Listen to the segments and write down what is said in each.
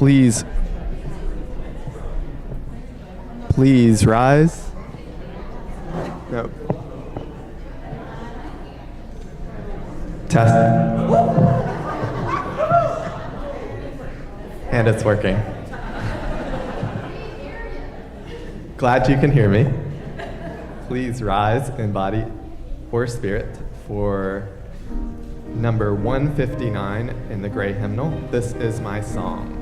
Please rise. No. Test. And it's working. Glad you can hear me. Please rise in body or spirit for number 159 in the gray hymnal. This is my song.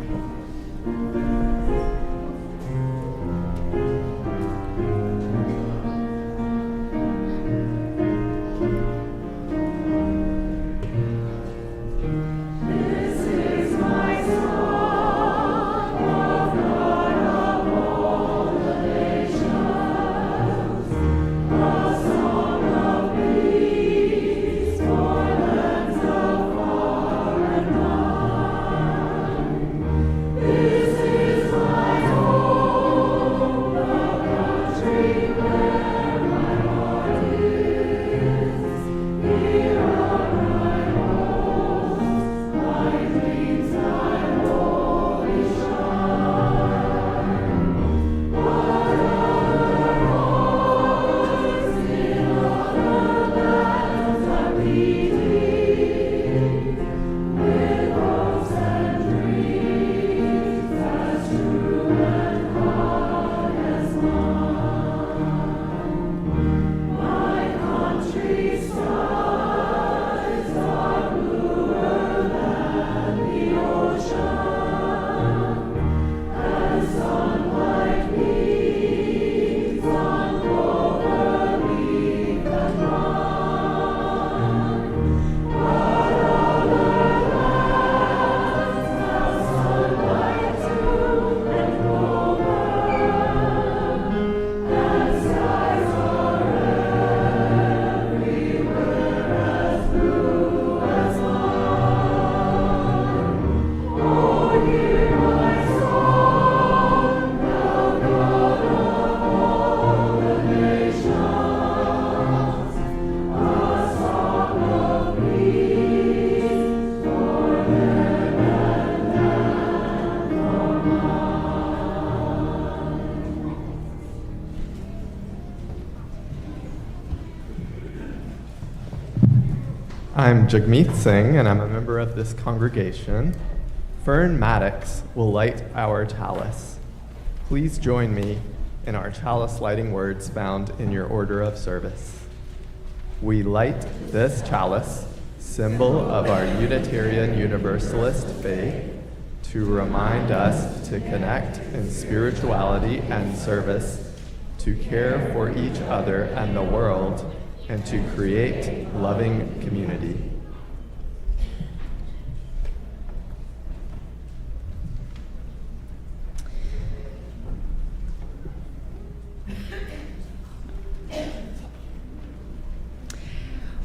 I'm Jagmeet Singh, and I'm a member of this congregation. Fern Maddox will light our chalice. Please join me in our chalice lighting words found in your order of service. We light this chalice, symbol of our Unitarian Universalist faith, to remind us to connect in spirituality and service, to care for each other and the world, and to create loving community.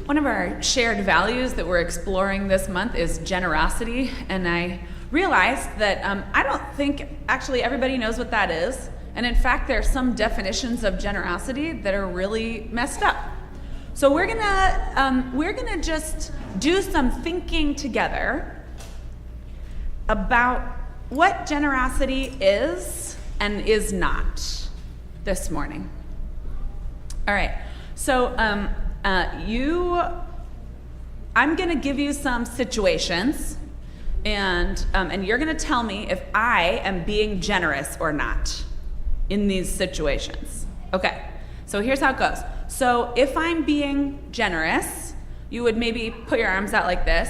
One of our shared values that we're exploring this month is generosity, and I realized that I don't think actually everybody knows what that is, and in fact there are some definitions of generosity that are really messed up. So we're gonna just do some thinking together about what generosity is and is not this morning. All right, so I'm gonna give you some situations, and you're gonna tell me if I am being generous or not in these situations. Okay, so here's how it goes. So if I'm being generous, you would maybe put your arms out like this.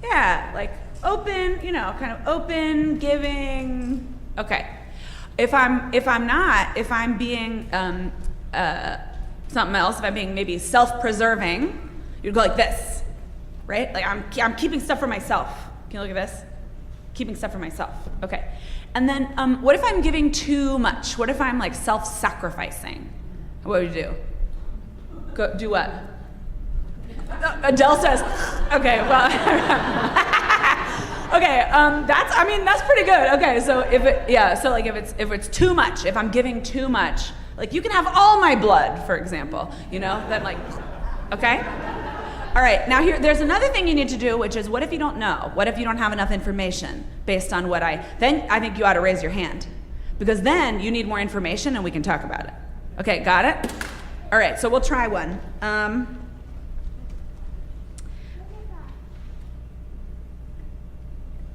Yeah, like open, kind of open, giving. Okay. If I'm being something else, if I'm being maybe self-preserving, you'd go like this, right? Like I'm keeping stuff for myself. Can you look at this? Keeping stuff for myself. Okay. And then what if I'm giving too much? What if I'm like self-sacrificing? What would you do? Go do what? Adele says, okay, well, okay, that's pretty good. Okay, so if it's too much, if I'm giving too much, like you can have all my blood, for example, then like, okay? All right, now there's another thing you need to do, which is what if you don't know? What if you don't have enough information based on then I think you ought to raise your hand. Because then you need more information and we can talk about it. Okay, got it? All right, so we'll try one.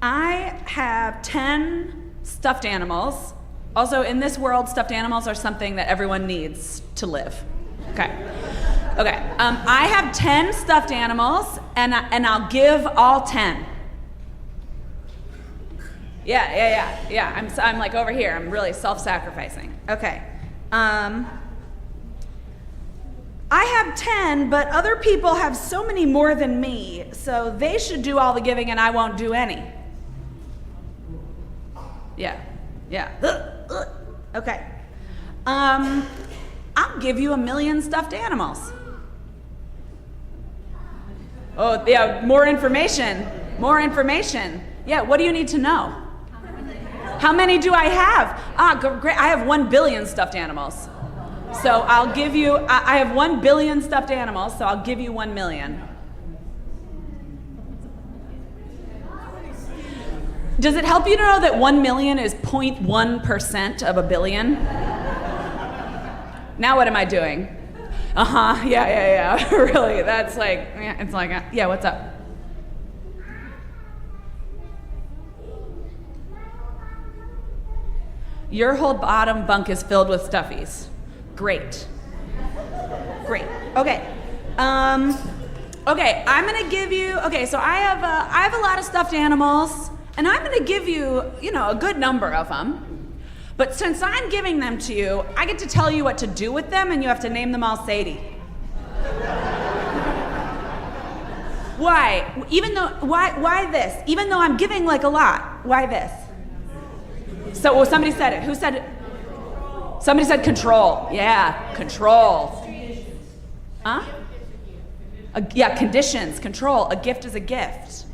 I have 10 stuffed animals. Also, in this world, stuffed animals are something that everyone needs to live. Okay. I have 10 stuffed animals, and I'll give all 10. Yeah. I'm like over here. I'm really self-sacrificing. Okay. I have 10, but other people have so many more than me, so they should do all the giving, and I won't do any. Yeah. Okay. I'll give you 1 million stuffed animals. Oh, yeah, more information. Yeah, what do you need to know? How many do I have? Great, I have 1 billion stuffed animals. So I'll give you, I have 1 billion stuffed animals, so I'll give you 1 million. Does it help you to know that 1 million is 0.1% of a billion? Now what am I doing? Yeah. Really, that's like, it's like, yeah, what's up? Your whole bottom bunk is filled with stuffies. Great. Okay. Okay, I'm gonna give you, so I have a lot of stuffed animals, and I'm gonna give you, a good number of them. But since I'm giving them to you, I get to tell you what to do with them, and you have to name them all Sadie. Why? Why this? Even though I'm giving like a lot, why this? So somebody said it. Who said it? Somebody said control. Yeah, control. Huh? Yeah, conditions, control. A gift is a gift.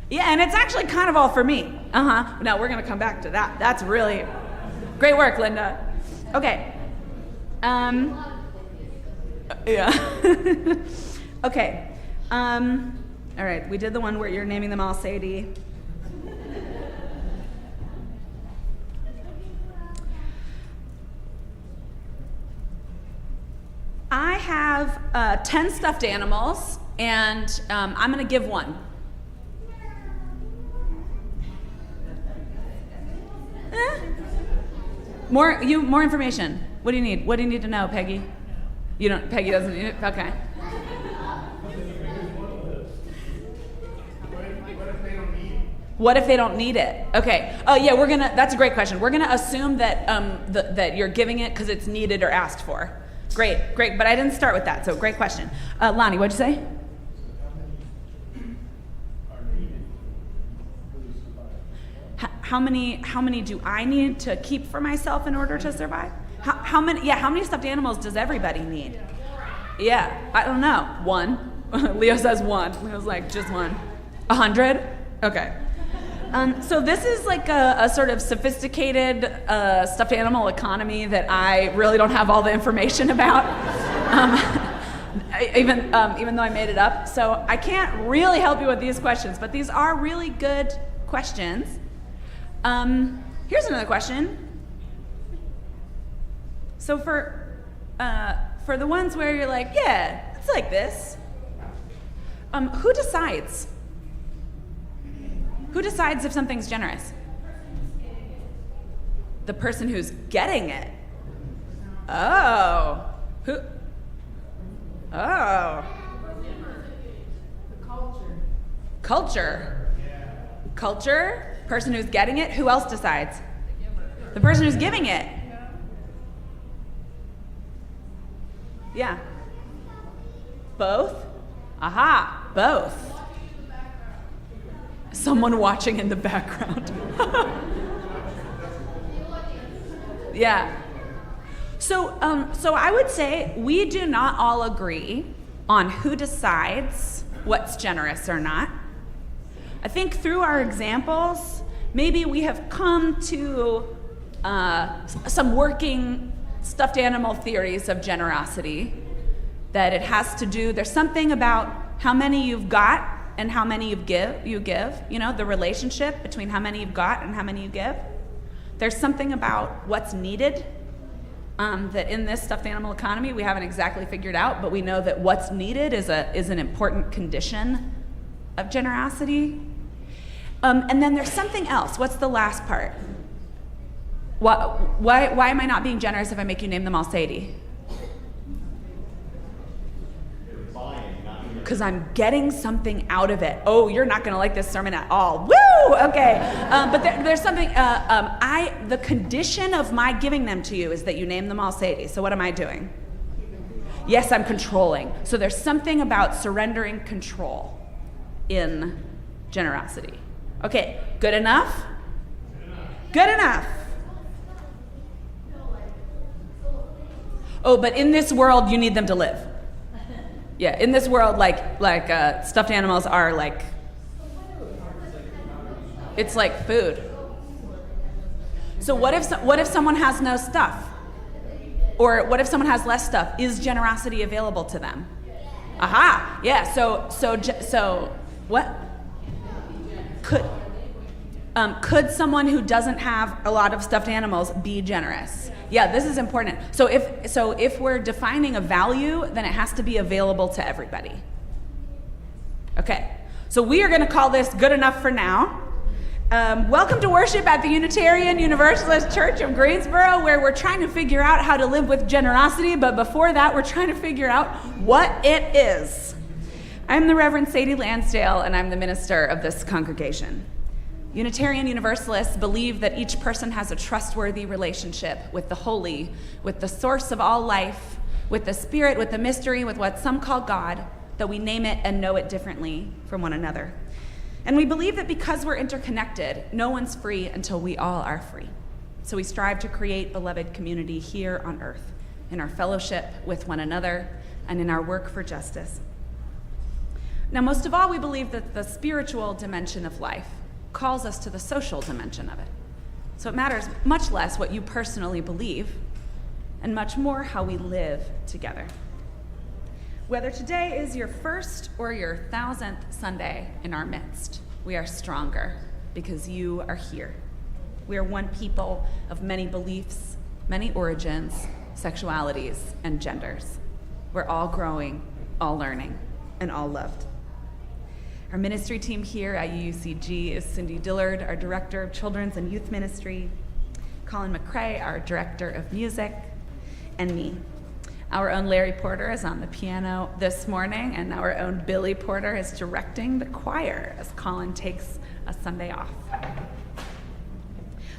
Yeah, and it's actually kind of all for me. No, we're gonna come back to that. That's really great work, Linda. Okay. Yeah. Okay. All right, we did the one where you're naming them all Sadie. I have 10 stuffed animals, and I'm gonna give one. More information. What do you need? What do you need to know, Peggy? Peggy doesn't need it? Okay. What if they don't need it? Okay. Oh yeah, that's a great question. We're gonna assume that that you're giving it because it's needed or asked for. Great, but I didn't start with that, so great question. Lonnie, what'd you say? How many do I need to keep for myself in order to survive? How many stuffed animals does everybody need? Yeah, I don't know. 1. Leo says 1. Leo's like, just 1. 100? Okay. So this is like a sort of sophisticated stuffed animal economy that I really don't have all the information about, even though I made it up. So I can't really help you with these questions, but these are really good questions. Here's another question. So for the ones where you're like, yeah, it's like this, who decides? Who decides if something's generous? The person who's getting it. Oh. Who? Oh. Culture. Culture? Person who's getting it? Who else decides? The person who's giving it. Yeah. Both? Aha, both. Someone watching in the background. Yeah. So I would say we do not all agree on who decides what's generous or not. I think through our examples, maybe we have come to some working stuffed animal theories of generosity. that it has to do, there's something about how many you've got and how many you give, the relationship between how many you've got and how many you give. There's something about what's needed that in this stuffed animal economy we haven't exactly figured out, but we know that what's needed is an important condition of generosity. And then there's something else. What's the last part? Why am I not being generous if I make you name them all Sadie? Because I'm getting something out of it. Oh, you're not going to like this sermon at all. Woo! Okay. But there's something, the condition of my giving them to you is that you name them all Sadie. So what am I doing? Yes, I'm controlling. So there's something about surrendering control in generosity. Okay, good enough? Good enough. Oh, but in this world, you need them to live. Yeah, in this world, like stuffed animals are like, it's like food. So what if someone has no stuff? Or what if someone has less stuff? Is generosity available to them? Aha, yeah, so what? Could someone who doesn't have a lot of stuffed animals be generous? Yeah, this is important. So if we're defining a value, then it has to be available to everybody. Okay, so we are going to call this good enough for now. Welcome to worship at the Unitarian Universalist Church of Greensboro, where we're trying to figure out how to live with generosity, but before that, we're trying to figure out what it is. I'm the Reverend Sadie Lansdale, and I'm the minister of this congregation. Unitarian Universalists believe that each person has a trustworthy relationship with the holy, with the source of all life, with the spirit, with the mystery, with what some call God, though we name it and know it differently from one another. And we believe that because we're interconnected, no one's free until we all are free. So we strive to create beloved community here on earth, in our fellowship with one another, and in our work for justice. Now, most of all, we believe that the spiritual dimension of life calls us to the social dimension of it. So it matters much less what you personally believe, and much more how we live together. Whether today is your first or your 1000th Sunday in our midst, we are stronger because you are here. We are one people of many beliefs, many origins, sexualities, and genders. We're all growing, all learning, and all loved. Our ministry team here at UUCG is Cindy Dillard, our Director of Children's and Youth Ministry, Colin McCrae, our Director of Music, and me. Our own Larry Porter is on the piano this morning, and our own Billy Porter is directing the choir as Colin takes a Sunday off.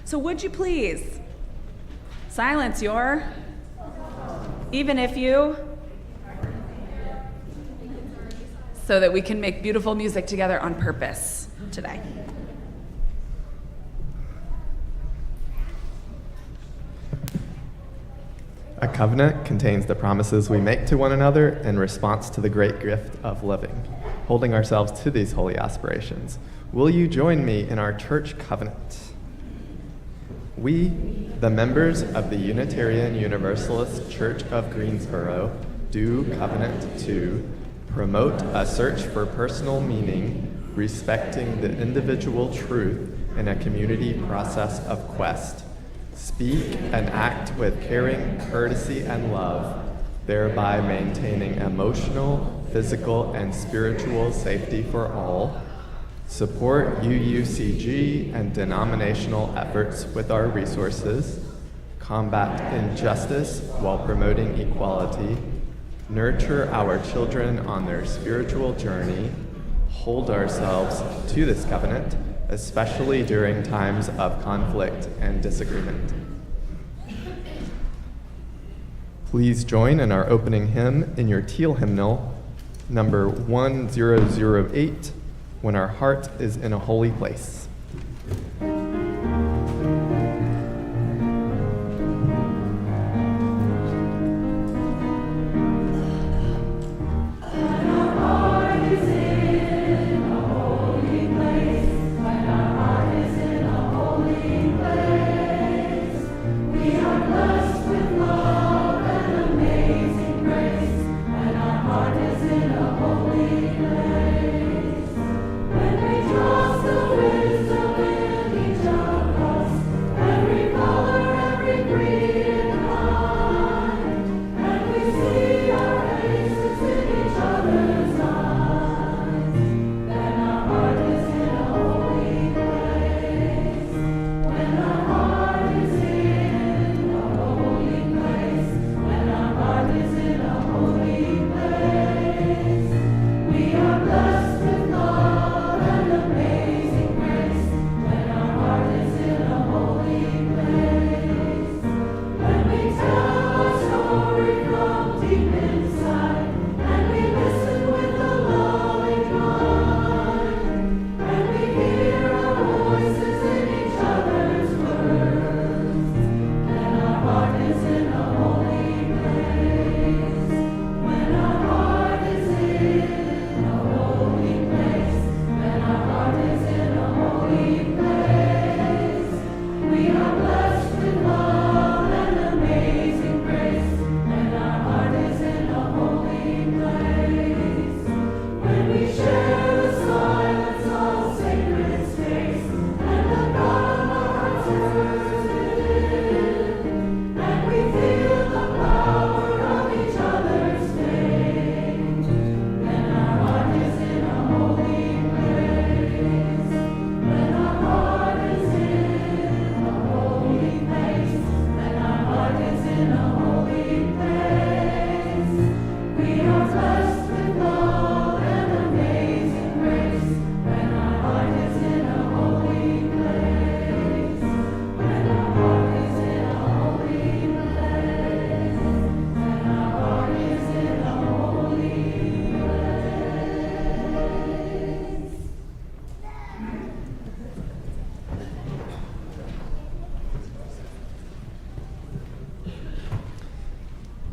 So would you please silence your, even if you, so that we can make beautiful music together on purpose today. A covenant contains the promises we make to one another in response to the great gift of living, holding ourselves to these holy aspirations. Will you join me in our church covenant? We, the members of the Unitarian Universalist Church of Greensboro, do covenant to promote a search for personal meaning, respecting the individual truth in a community process of quest. Speak and act with caring, courtesy, and love, thereby maintaining emotional, physical, and spiritual safety for all. Support UUCG and denominational efforts with our resources. Combat injustice while promoting equality. Nurture our children on their spiritual journey, hold ourselves to this covenant, especially during times of conflict and disagreement. Please join in our opening hymn in your teal hymnal, number 1008, When Our Heart is in a Holy Place. We are blessed with love and amazing grace, and our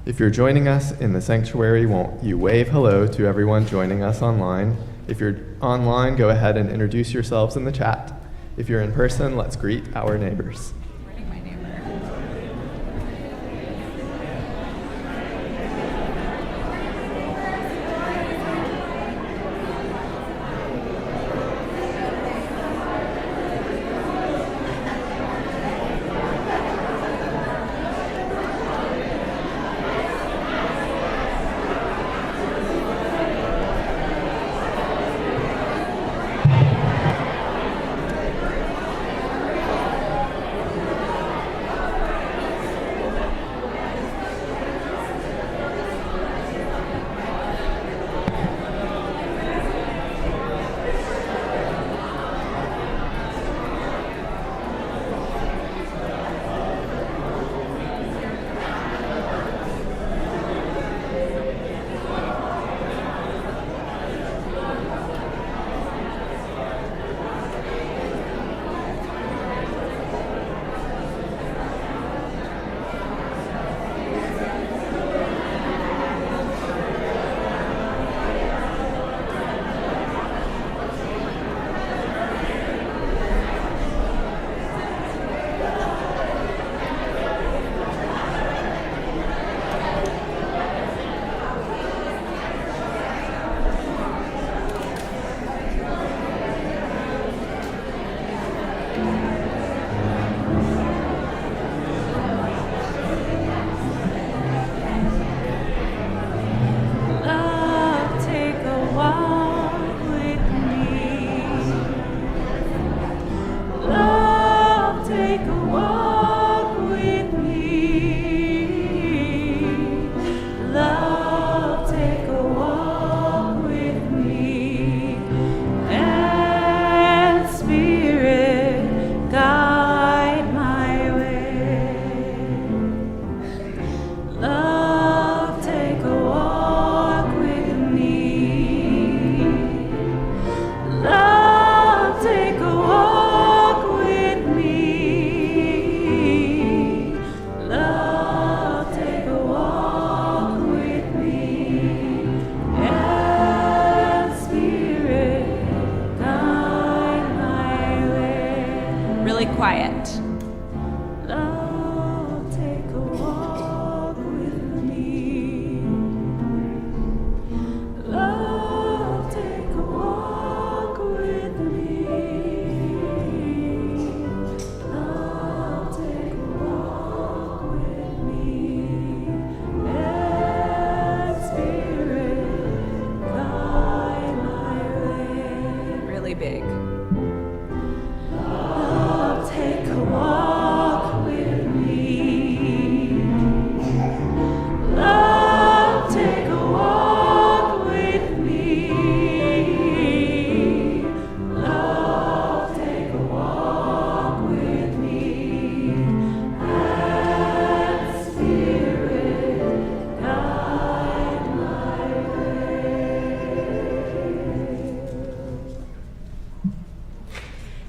If you're joining us in the sanctuary, won't you wave hello to everyone joining us online? If you're online, go ahead and introduce yourselves in the chat. If you're in person, let's greet our neighbors.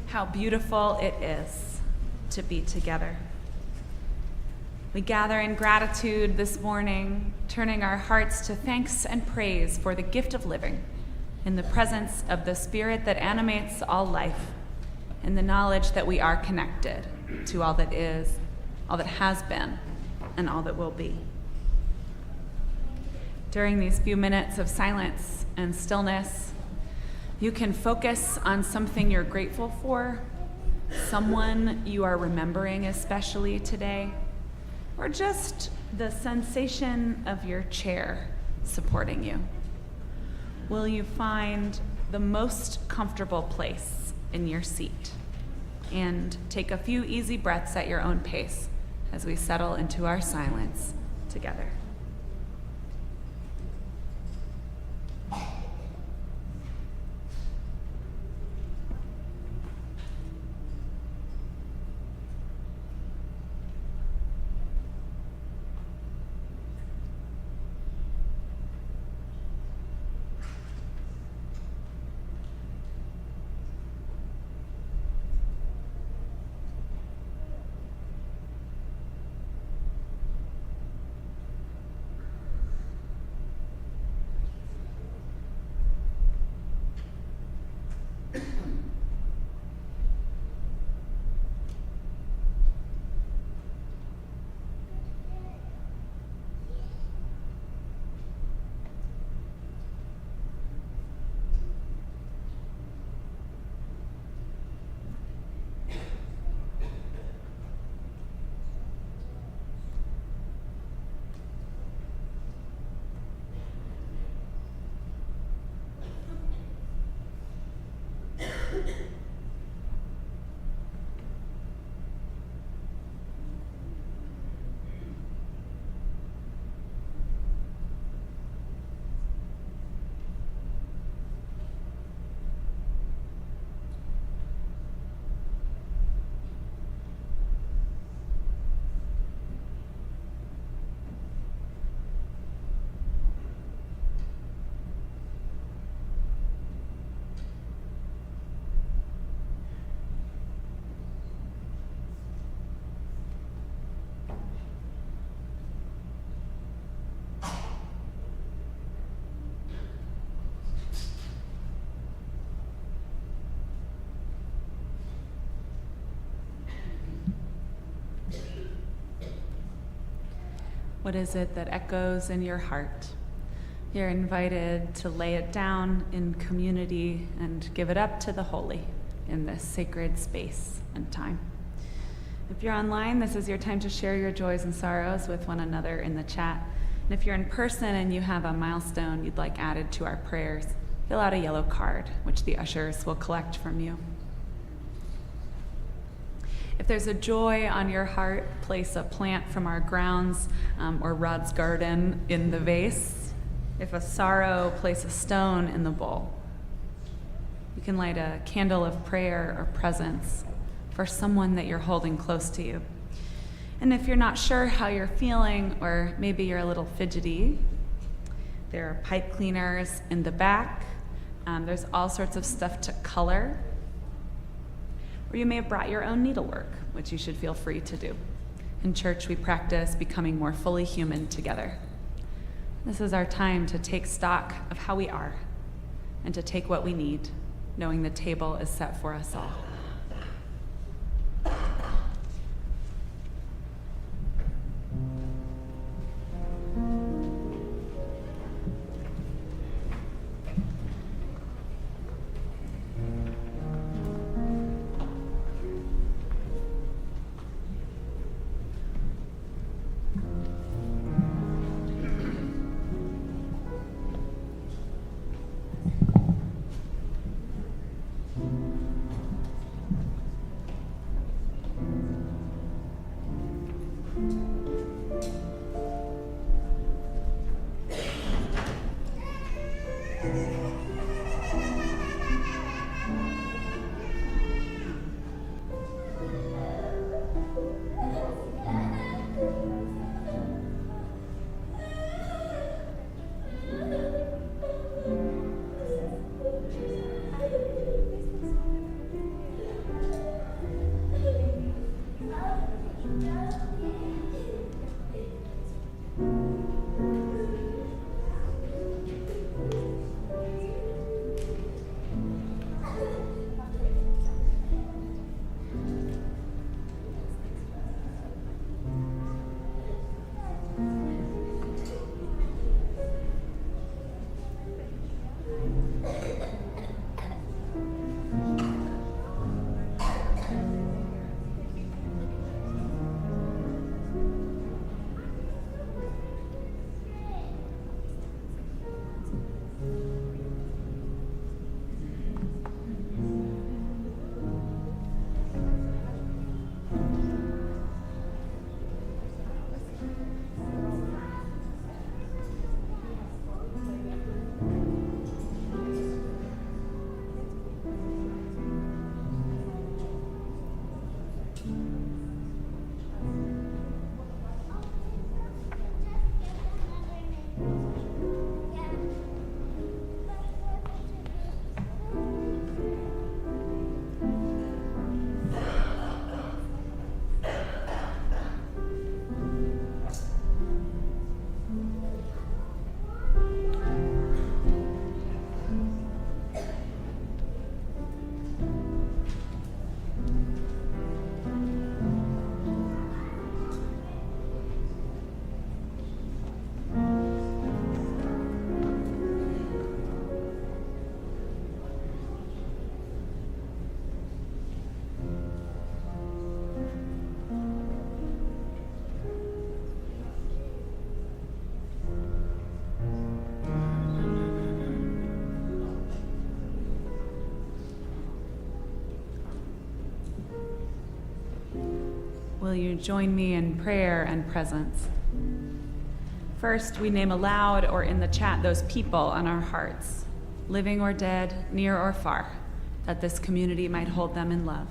How beautiful it is to be together. We gather in gratitude this morning, turning our hearts to thanks and praise for the gift of living in the presence of the Spirit that animates all life, and the knowledge that we are connected to all that is, all that has been, and all that will be. During these few minutes of silence and stillness, you can focus on something you're grateful for, someone you are remembering especially today, or just the sensation of your chair supporting you. Will you find the most comfortable place in your seat and take a few easy breaths at your own pace as we settle into our silence together. What is it that echoes in your heart? You're invited to lay it down in community and give it up to the holy in this sacred space and time. If you're online, this is your time to share your joys and sorrows with one another in the chat. And if you're in person and you have a milestone you'd like added to our prayers, fill out a yellow card, which the ushers will collect from you. If there's a joy on your heart, place a plant from our grounds or Rod's garden in the vase. If a sorrow, place a stone in the bowl. You can light a candle of prayer or presence for someone that you're holding close to you. And if you're not sure how you're feeling, or maybe you're a little fidgety, there are pipe cleaners in the back. There's all sorts of stuff to color. Or you may have brought your own needlework, which you should feel free to do. In church, we practice becoming more fully human together. This is our time to take stock of how we are and to take what we need, knowing the table is set for us all. Will you join me in prayer and presence? First, we name aloud or in the chat those people on our hearts, living or dead, near or far, that this community might hold them in love.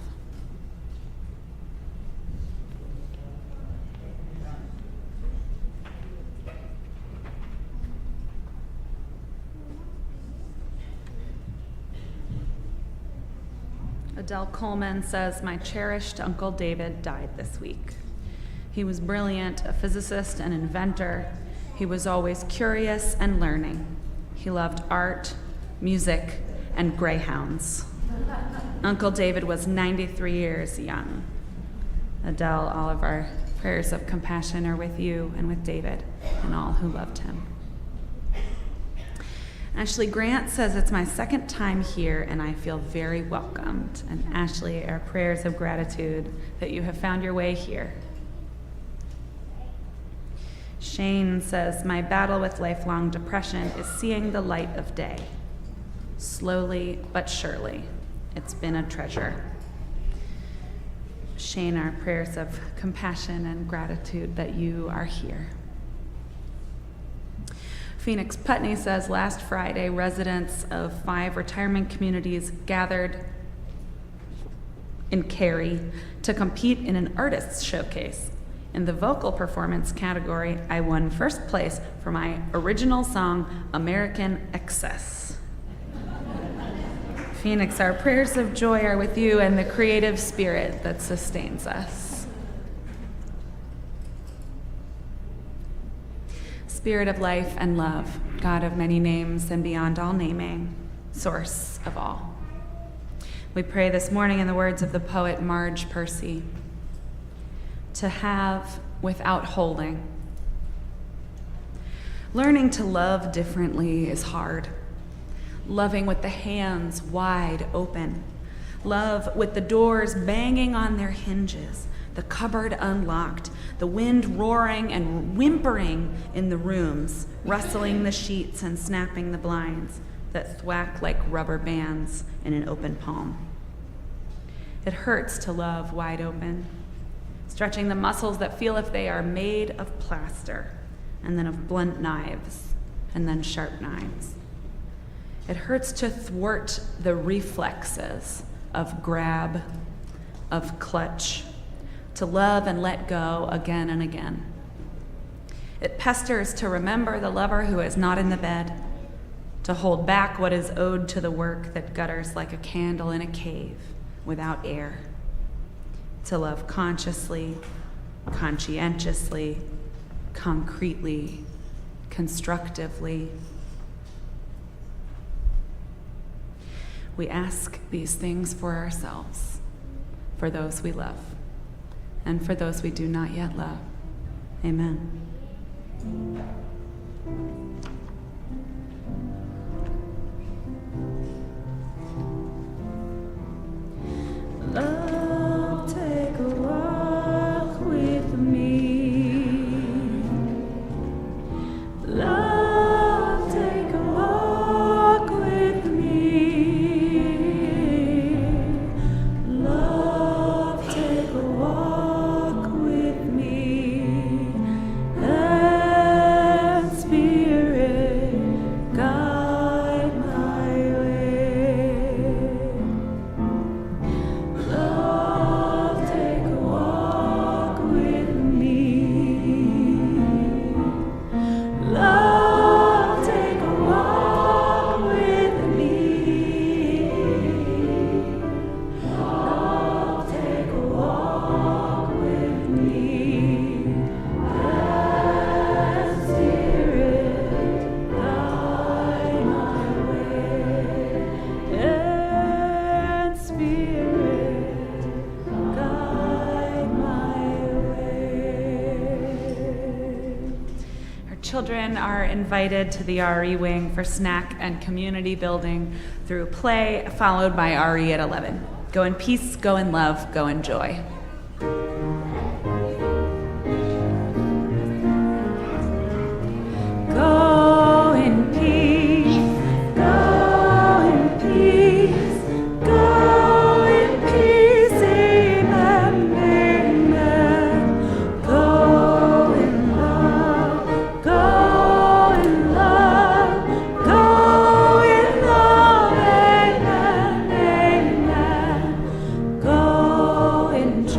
Adele Coleman says, my cherished Uncle David died this week. He was brilliant, a physicist and inventor. He was always curious and learning. He loved art, music, and greyhounds. Uncle David was 93 years young. Adele, all of our prayers of compassion are with you and with David and all who loved him. Ashley Grant says, it's my second time here and I feel very welcomed. And Ashley, our prayers of gratitude that you have found your way here. Shane says, my battle with lifelong depression is seeing the light of day. Slowly but surely, it's been a treasure. Shane, our prayers of compassion and gratitude that you are here. Phoenix Putney says, last Friday, residents of 5 retirement communities gathered in Cary to compete in an artist's showcase. In the vocal performance category, I won first place for my original song, American Excess. Phoenix, our prayers of joy are with you and the creative spirit that sustains us. Spirit of life and love, God of many names and beyond all naming, source of all. We pray this morning in the words of the poet Marge Percy, to have without holding. Learning to love differently is hard. Loving with the hands wide open. Love with the doors banging on their hinges, the cupboard unlocked, the wind roaring and whimpering in the rooms, rustling the sheets and snapping the blinds that thwack like rubber bands in an open palm. It hurts to love wide open, stretching the muscles that feel if they are made of plaster, and then of blunt knives, and then sharp knives. It hurts to thwart the reflexes of grab, of clutch, to love and let go again and again. It pesters to remember the lover who is not in the bed, to hold back what is owed to the work that gutters like a candle in a cave without air, to love consciously, conscientiously, concretely, constructively. We ask these things for ourselves, for those we love, and for those we do not yet love. Amen. Love, take a walk with me. Love, take a walk with me. Love, take a walk with me. And Spirit, guide my way. Love, take a walk with me. Love, take a walk with me. Love, take a walk with me. And Spirit, guide my way. And Spirit, guide my way. Our children are invited to the RE wing for snack and community building through play, followed by RE at 11. Go in peace, go in love, go in joy. Go in peace, go in peace, go in peace, amen, amen. Go in love, go in love, go in love, amen, amen. Go in joy.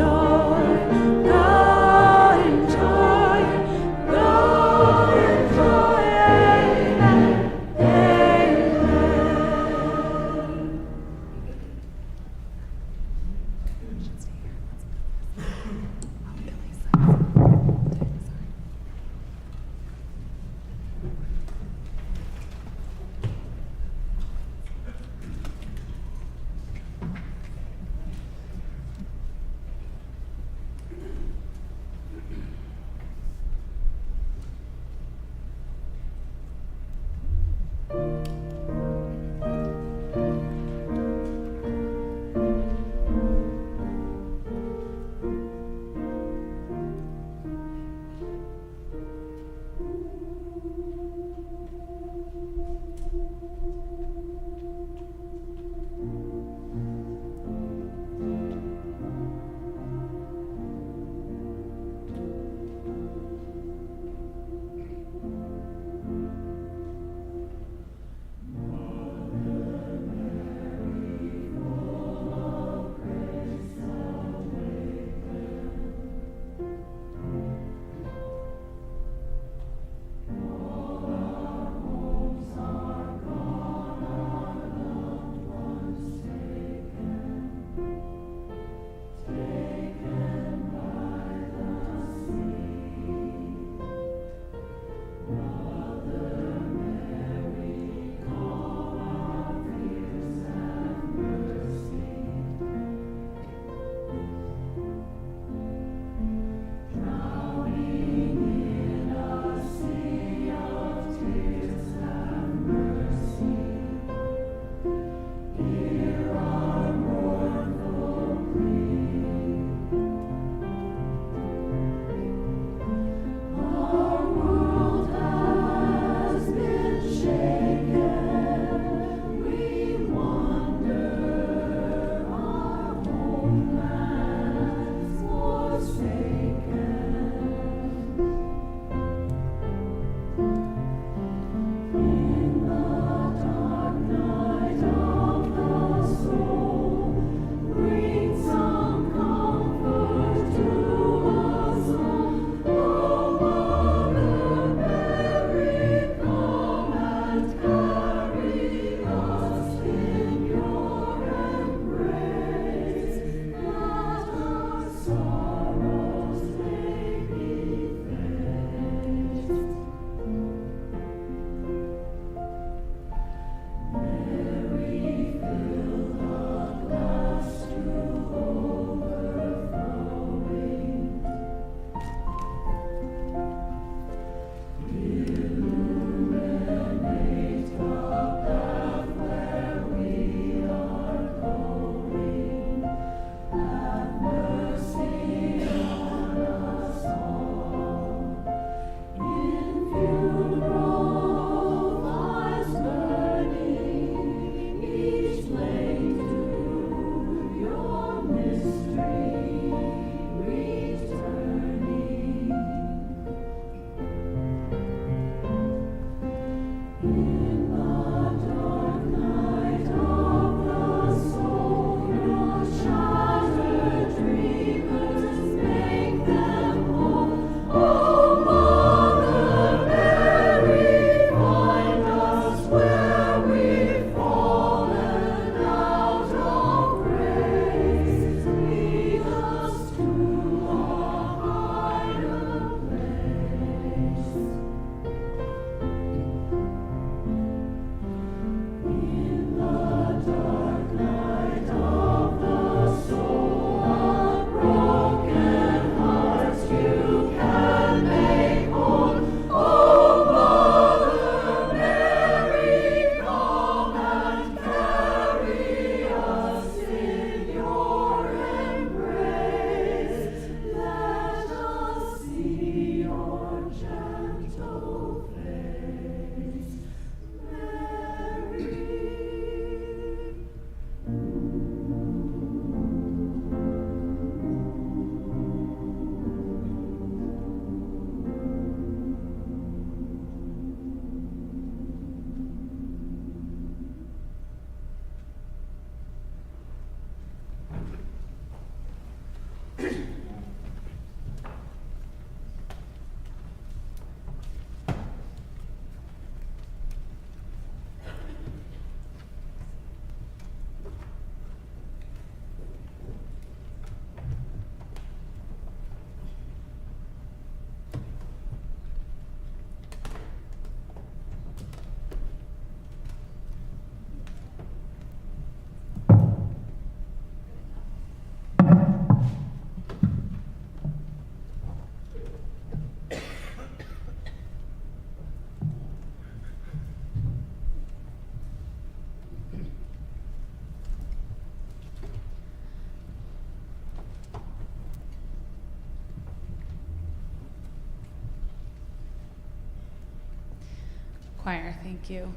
choir. Thank you.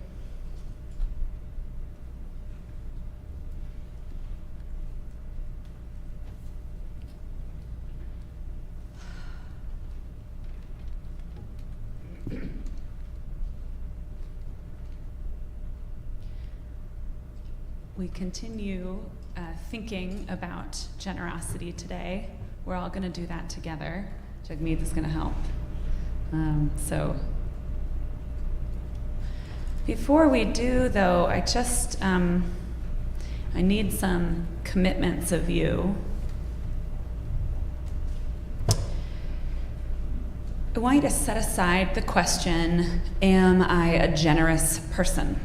We continue thinking about generosity today. We're all going to do that together. Jagmeet is going to help. So before we do, though, I need some commitments of you. I want you to set aside the question, am I a generous person?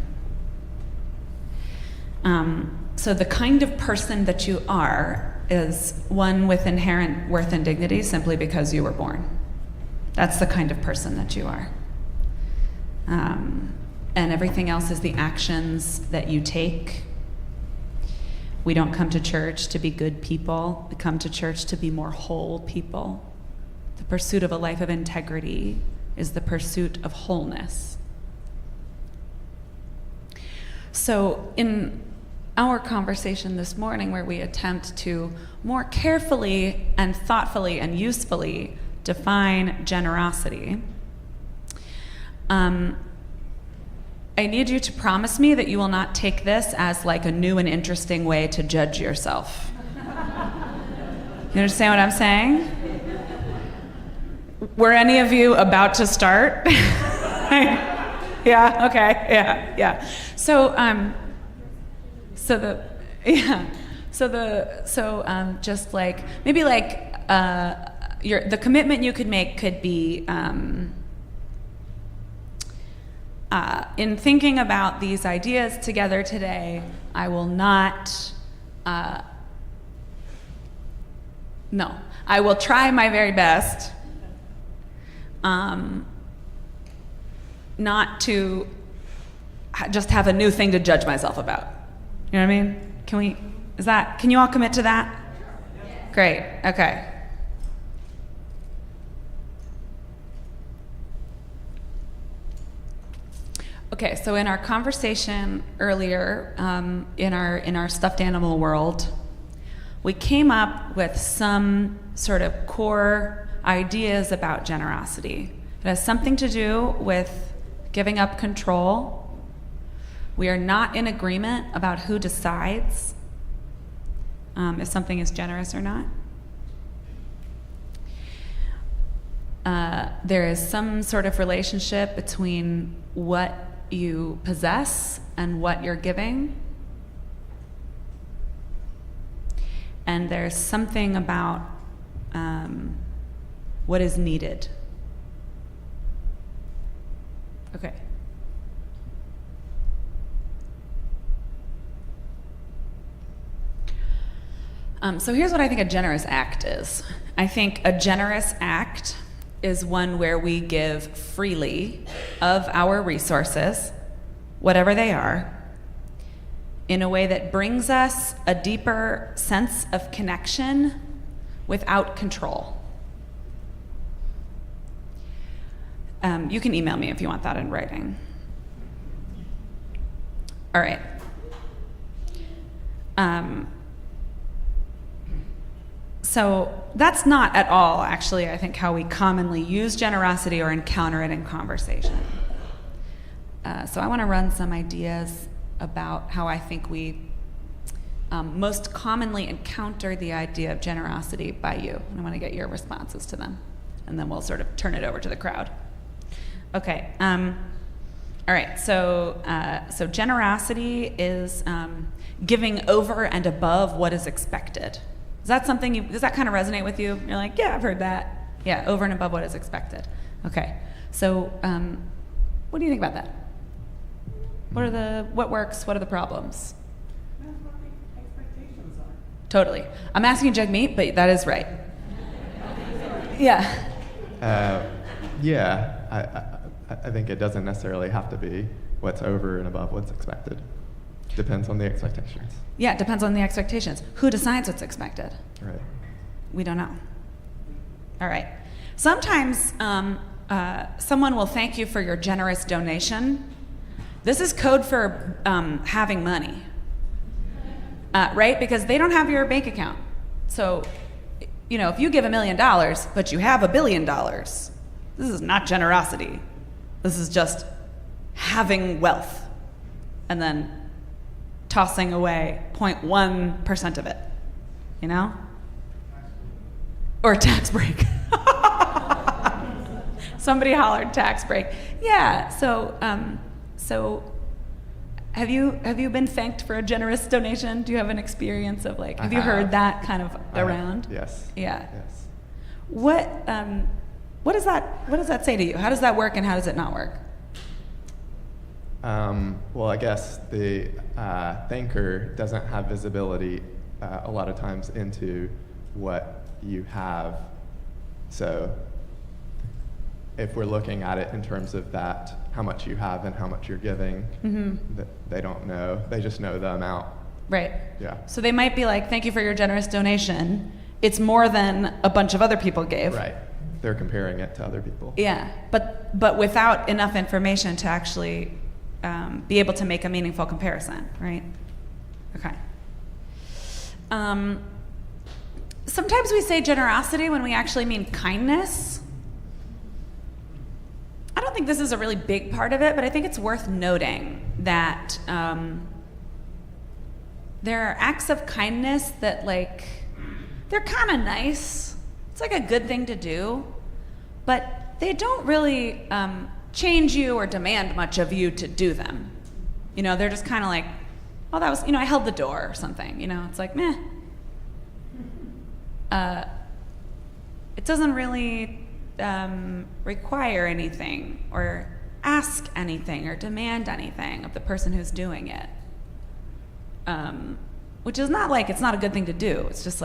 So the kind of person that you are is one with inherent worth and dignity simply because you were born. That's the kind of person that you are. And everything else is the actions that you take. We don't come to church to be good people. We come to church to be more whole people. The pursuit of a life of integrity is the pursuit of wholeness. So in our conversation this morning, where we attempt to more carefully and thoughtfully and usefully define generosity, I need you to promise me that you will not take this as like a new and interesting way to judge yourself. You understand what I'm saying? Were any of you about to start? Yeah, okay, yeah. So just like, maybe like, the commitment you could make could be, in thinking about these ideas together today, I will not, I will try my very best not to just have a new thing to judge myself about. You know what I mean? Can you all commit to that? Great, okay. Okay, so in our conversation earlier, in our stuffed animal world, we came up with some sort of core ideas about generosity. It has something to do with giving up control. We are not in agreement about who decides if something is generous or not. There is some sort of relationship between what you possess and what you're giving. And there's something about what is needed. Okay. So here's what I think a generous act is. I think a generous act is one where we give freely of our resources, whatever they are, in a way that brings us a deeper sense of connection without control. You can email me if you want that in writing. All right. So that's not at all, actually, I think, how we commonly use generosity or encounter it in conversation. So I want to run some ideas about how I think we most commonly encounter the idea of generosity by you. And I want to get your responses to them. And then we'll sort of turn it over to the crowd. Okay. All right. So generosity is giving over and above what is expected. Is that something does that kind of resonate with you? You're like, yeah, I've heard that. Yeah, over and above what is expected. Okay. So what do you think about that? What works? What are the problems? That's what the expectations are. Totally. I'm asking Jagmeet, but that is right. Yeah. I think it doesn't necessarily have to be what's over and above what's expected. Depends on the expectations. Yeah, it depends on the expectations. Who decides what's expected? Right. We don't know. All right. Sometimes someone will thank you for your generous donation, This is code for having money, right? Because they don't have your bank account. So, if you give $1 million, but you have $1 billion, this is not generosity. This is just having wealth and then tossing away 0.1% of it, Or tax break. Somebody hollered tax break. Yeah, so have you been thanked for a generous donation? Do you have an experience of have you heard that kind of around? Yes. Yeah. Yes. What does that say to you? How does that work and how does it not work? Well, I guess the thanker doesn't have visibility a lot of times into what you have. So if we're looking at it in terms of that, how much you have and how much you're giving, they don't know. They just know the amount. Right. Yeah. So they might be like, thank you for your generous donation. It's more than a bunch of other people gave. Right. They're comparing it to other people. Yeah, but without enough information to actually be able to make a meaningful comparison, right? Okay. Sometimes we say generosity when we actually mean kindness. I don't think this is a really big part of it, but I think it's worth noting that there are acts of kindness that they're kind of nice. It's a good thing to do, but they don't really change you or demand much of you to do them. They're just kind of oh, that was, I held the door or something. It's meh. It doesn't really require anything or ask anything or demand anything of the person who's doing it. Which is not it's not a good thing to do. It's just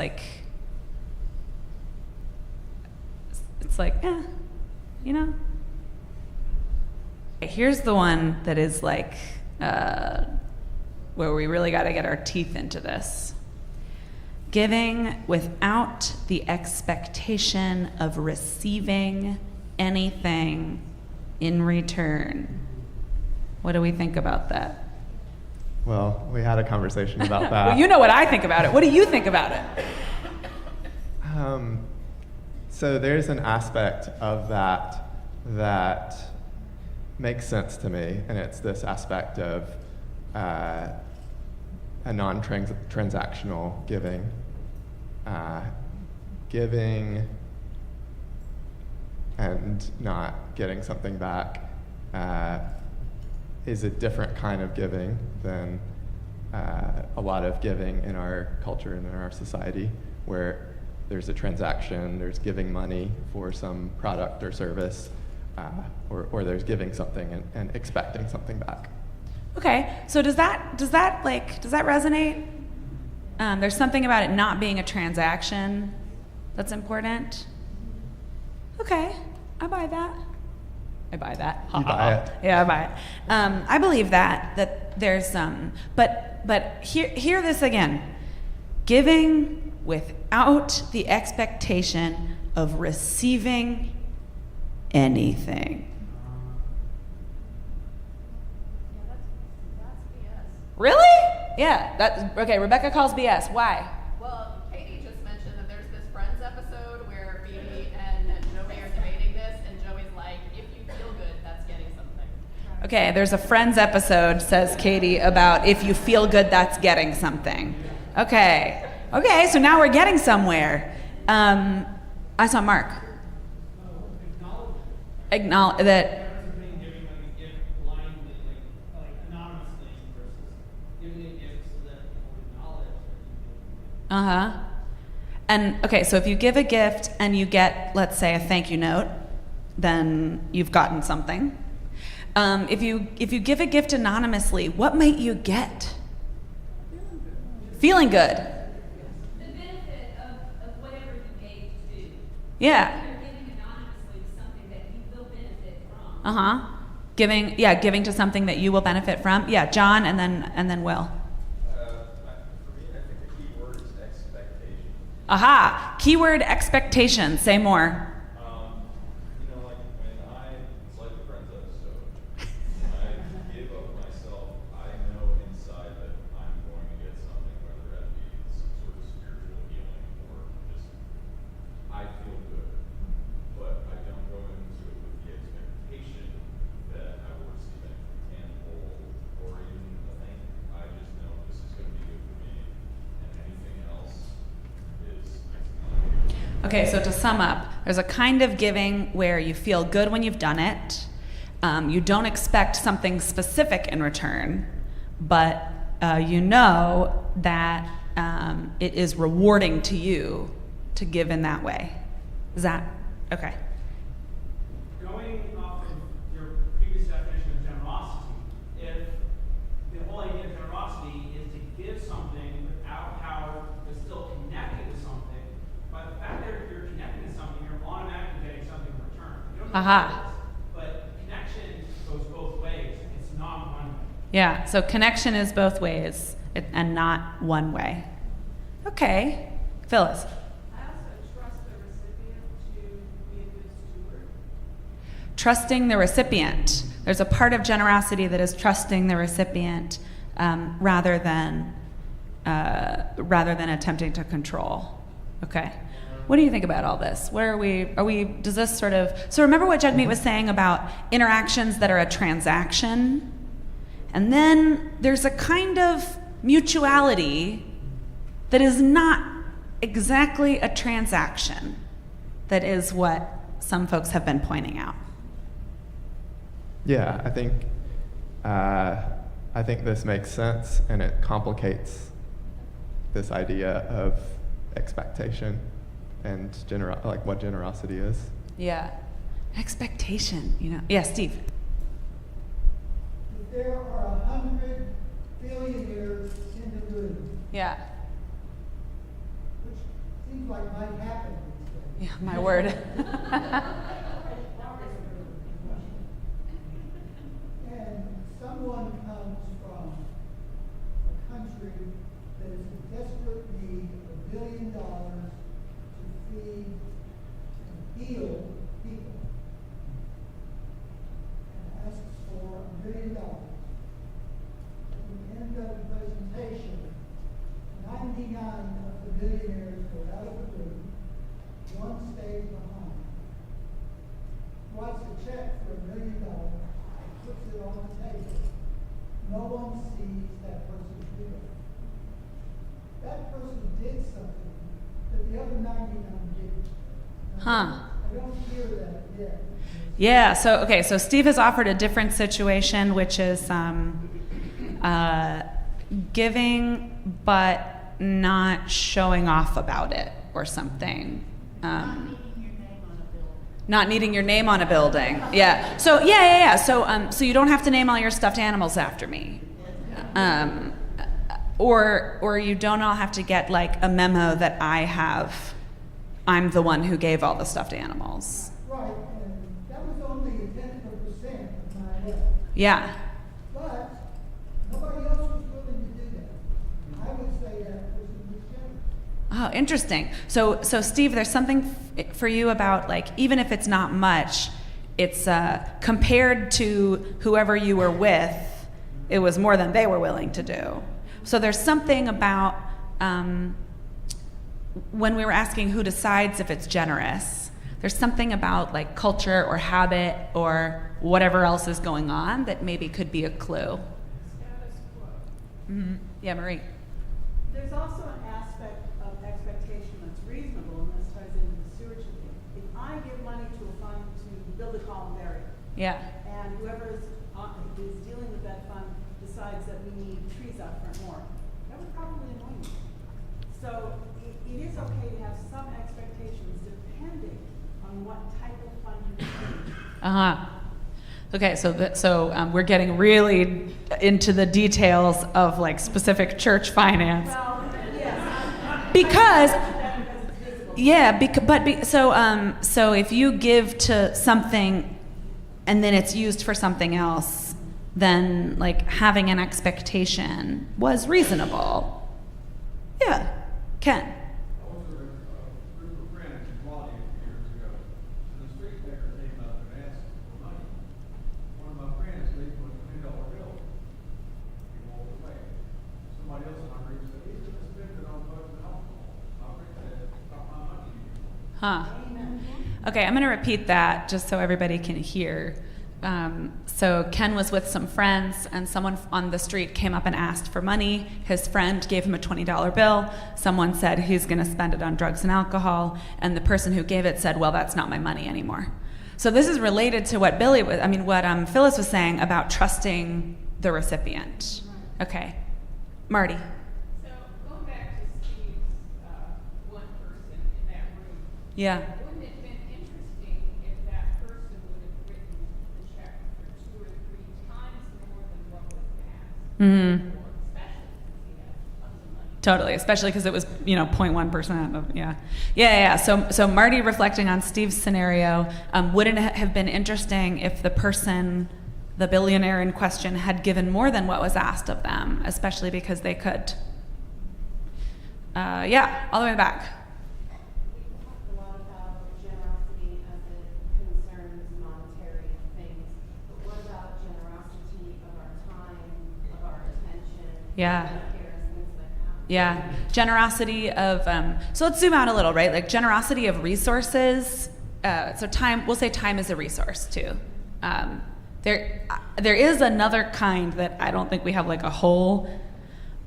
Here's the one that is where we really got to get our teeth into this. Giving without the expectation of receiving anything in return. What do we think about that? Well, we had a conversation about that. Well, you know what I think about it. What do you think about it? So there's an aspect of that makes sense to me, and it's this aspect of a non-transactional giving. Giving and not getting something back is a different kind of giving than a lot of giving in our culture and in our society, where there's a transaction, there's giving money for some product or service, or there's giving something and expecting something back. Okay, so does that resonate? There's something about it not being a transaction that's important. Okay, I buy that. I buy that. You buy it? Yeah, I buy it. I believe that there's some, but hear this again. Giving without the expectation of receiving anything. Really? Yeah. Okay. Rebecca calls BS. Why? Well, Katie just mentioned that there's this Friends episode where Phoebe and Joey are debating this, and Joey's like, "If you feel good, that's getting something." Okay. There's a Friends episode, says Katie, about if you feel good, that's getting something. Okay. Okay. So now we're getting somewhere. I saw Mark. Acknowledge that. And okay, so if you give a gift and you get, let's say, a thank you note, then you've gotten something. If you give a gift anonymously, what might you get? Feeling good. The benefit of whatever you gave to. Yeah. You're giving anonymously to something that you will benefit from. Giving to something that you will benefit from. Yeah, John, and then Will. Aha! Keyword expectation. Say more. It's like the Friends episode. I give of Okay, so to sum up, there's a kind of giving where you feel good when you've done it. You don't expect something specific in return, but you know that it is rewarding to you to give in that way. Is that okay? Going off of your previous definition of generosity, if the whole idea of generosity is to give something without power but still connected to something, by the fact that you're connecting to something, you're automatically getting something in return. You don't know what it is, but connection goes both ways. It's not one way. Yeah, so connection is both ways and not one way. Okay, Phyllis. I also trust the recipient to be a good steward. Trusting the recipient. There's a part of generosity that is trusting the recipient rather than attempting to control. Okay. What do you think about all this? Where are we, does this sort of, so remember what Jagmeet was saying about interactions that are a transaction? And then there's a kind of mutuality that is not exactly a transaction. That is what some folks have been pointing out. Yeah, I think this makes sense, and it complicates this idea of expectation and like what generosity is. Yeah. Expectation, you know. Yeah, Steve. If there are 100 billionaires in the room, Yeah. which seems like might happen these days. Yeah, my word. And someone comes from a country that is in desperate need of $1 billion to feed and heal people, and asks for $1 million. At the end of the presentation, 99 of the billionaires go out of the room, one stays behind, writes a check for $1 million, puts it on the table. No one sees that person's bill. That person did something that the other 99 didn't. Huh. I don't hear that yet. Yeah, so Steve has offered a different situation, which is giving but not showing off about it or something. Not needing your name on a building. Yeah. So yeah. So you don't have to name all your stuffed animals after me. Or you don't all have to get like a memo that I'm the one who gave all the stuffed animals. Right, and that was only a 10% of my wealth. Yeah. But nobody else was willing to do that. I would say that person was generous. Oh, interesting. So Steve, there's something for you about like, even if it's not much, it's compared to whoever you were with, it was more than they were willing to do. So there's something about when we were asking who decides if it's generous, there's something about like culture or habit or whatever else is going on that maybe could be a clue. Status quo. Mm-hmm. Yeah, Marie. There's also an aspect of expectation that's reasonable, and this ties into the stewardship thing. If I give money to a fund to build a columbarium, Yeah. and whoever is dealing with that fund decides that we need trees out front more, that would probably annoy me. So it is okay to have some expectations depending on what type of fund you're using. Uh-huh. Okay, so we're getting really into the details of like specific church finance. Well, yes. Because It's visible. yeah, so if you give to something and then it's used for something else, then like having an expectation was reasonable. Yeah. Ken. I was with a group of friends in Quality a few years ago, and the street maker came up and asked for money. One of my friends leaved with a $10 bill. He walked away. Somebody else in our group said, he's going to spend it on drugs and alcohol. My friend said, it's not my money anymore. Huh. Okay, I'm going to repeat that just so everybody can hear. So Ken was with some friends, and someone on the street came up and asked for money. His friend gave him a $20 bill. Someone said he's going to spend it on drugs and alcohol, and the person who gave it said, well, that's not my money anymore. So this is related to what what Phyllis was saying about trusting the recipient. Okay, Marty. So going back to Steve's one person in that room. Yeah. Wouldn't it have been interesting if that person would have written the check for 2 or 3 times more than what was asked? Mm-hmm. For, especially since he had tons of money. Totally, especially because it was 0.1% of yeah. So Marty, reflecting on Steve's scenario, wouldn't it have been interesting if the person, the billionaire in question, had given more than what was asked of them, especially because they could. All the way back. We talked a lot about generosity as it concerns monetary things, but what about generosity of our time, of our attention, Yeah. of our cares, things like that? Yeah, generosity of, so let's zoom out a little, right? Like generosity of resources. So time, we'll say time is a resource too. There is another kind that I don't think we have like a whole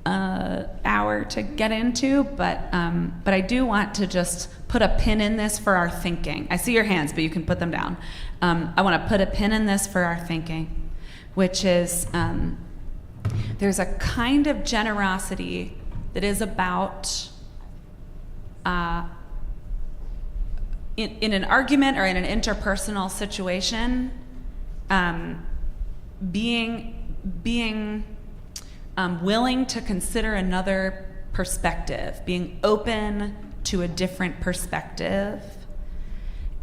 hour to get into, but I do want to just put a pin in this for our thinking. I see your hands, but you can put them down. I want to put a pin in this for our thinking, which is there's a kind of generosity that is about in an argument or in an interpersonal situation, being willing to consider another perspective, being open to a different perspective,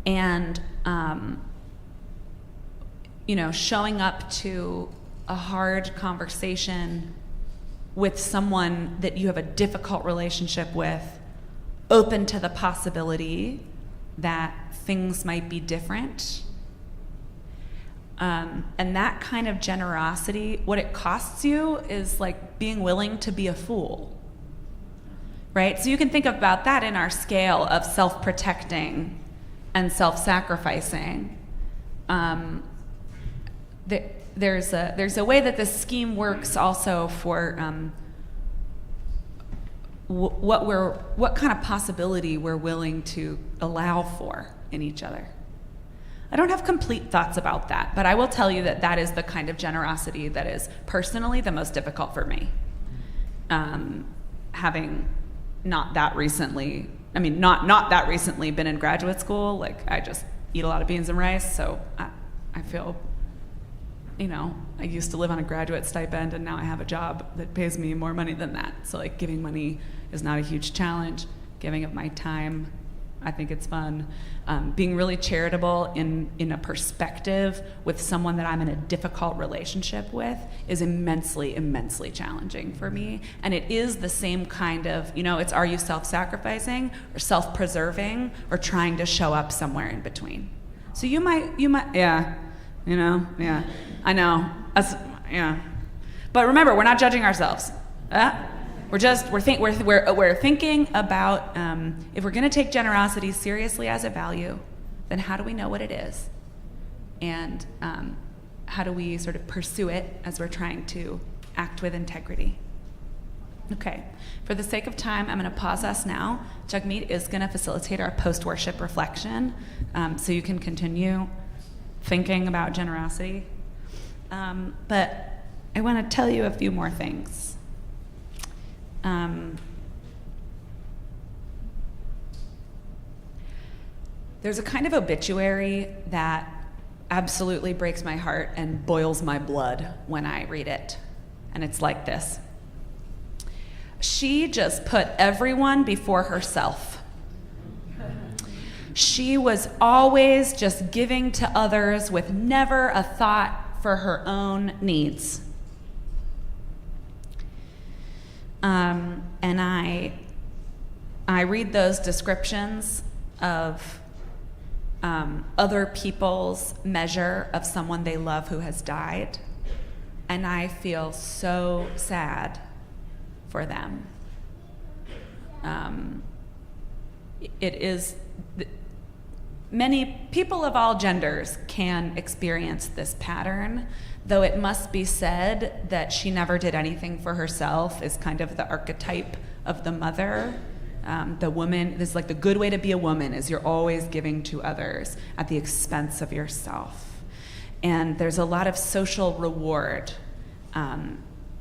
and showing up to a hard conversation with someone that you have a difficult relationship with, open to the possibility that things might be different. And that kind of generosity, what it costs you is like being willing to be a fool, right? So you can think about that in our scale of self-protecting and self-sacrificing. There's a way that this scheme works also for what kind of possibility we're willing to allow for in each other. I don't have complete thoughts about that, but I will tell you that that is the kind of generosity that is personally the most difficult for me. Having not that recently been in graduate school, like I just eat a lot of beans and rice, so I feel, I used to live on a graduate stipend and now I have a job that pays me more money than that. So like giving money is not a huge challenge. Giving of my time, I think it's fun. Being really charitable in a perspective with someone that I'm in a difficult relationship with is immensely, immensely challenging for me. And it is the same kind of, it's are you self-sacrificing or self-preserving or trying to show up somewhere in between. So you might, yeah, I know, yeah. But remember, we're not judging ourselves. We're thinking about if we're going to take generosity seriously as a value, then how do we know what it is, and how do we sort of pursue it as we're trying to act with integrity? Okay, for the sake of time, I'm going to pause us now. Jagmeet is going to facilitate our post-worship reflection, so you can continue thinking about generosity. But I want to tell you a few more things. There's a kind of obituary that absolutely breaks my heart and boils my blood when I read it. And it's like this. She just put everyone before herself. She was always just giving to others with never a thought for her own needs. And I read those descriptions of other people's measure of someone they love who has died, and I feel so sad for them. many people of all genders can experience this pattern, though it must be said that she never did anything for herself is kind of the archetype of the mother. The woman, this is like the good way to be a woman is you're always giving to others at the expense of yourself. And there's a lot of social reward,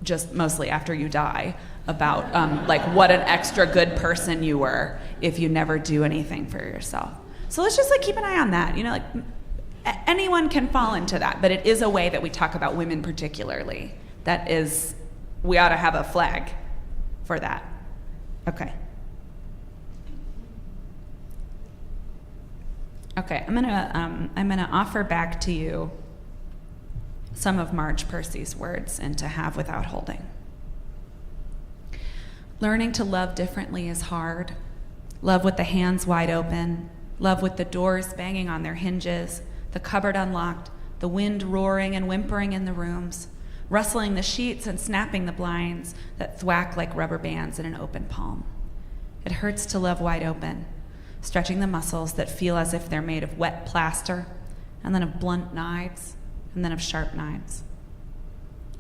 just mostly after you die, about like what an extra good person you were if you never do anything for yourself. So let's just like keep an eye on that. You know, like anyone can fall into that, but it is a way that we talk about women particularly. That is, we ought to have a flag for that. Okay. Okay, I'm gonna offer back to you some of Marge Percy's words in To Have Without Holding. Learning to love differently is hard. Love with the hands wide open. Love with the doors banging on their hinges, the cupboard unlocked, the wind roaring and whimpering in the rooms, rustling the sheets and snapping the blinds that thwack like rubber bands in an open palm. It hurts to love wide open, stretching the muscles that feel as if they're made of wet plaster, and then of blunt knives, and then of sharp knives.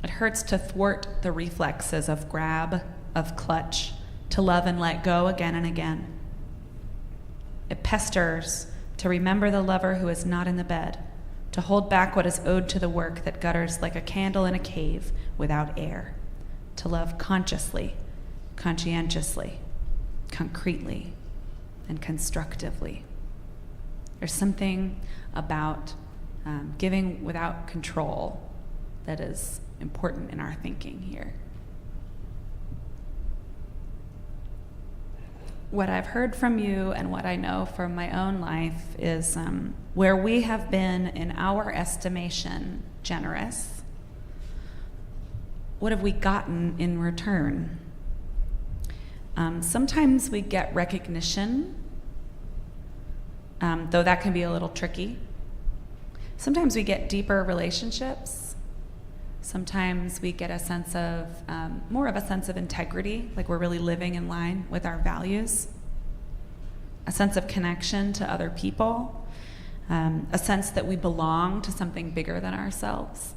It hurts to thwart the reflexes of grab, of clutch, to love and let go again and again. It pesters to remember the lover who is not in the bed, to hold back what is owed to the work that gutters like a candle in a cave without air, to love consciously, conscientiously, concretely, and constructively. There's something about giving without control that is important in our thinking here. What I've heard from you and what I know from my own life is where we have been, in our estimation, generous, what have we gotten in return? Sometimes we get recognition, though that can be a little tricky. Sometimes we get deeper relationships. Sometimes we get a sense of, more of a sense of integrity, like we're really living in line with our values. A sense of connection to other people. A sense that we belong to something bigger than ourselves.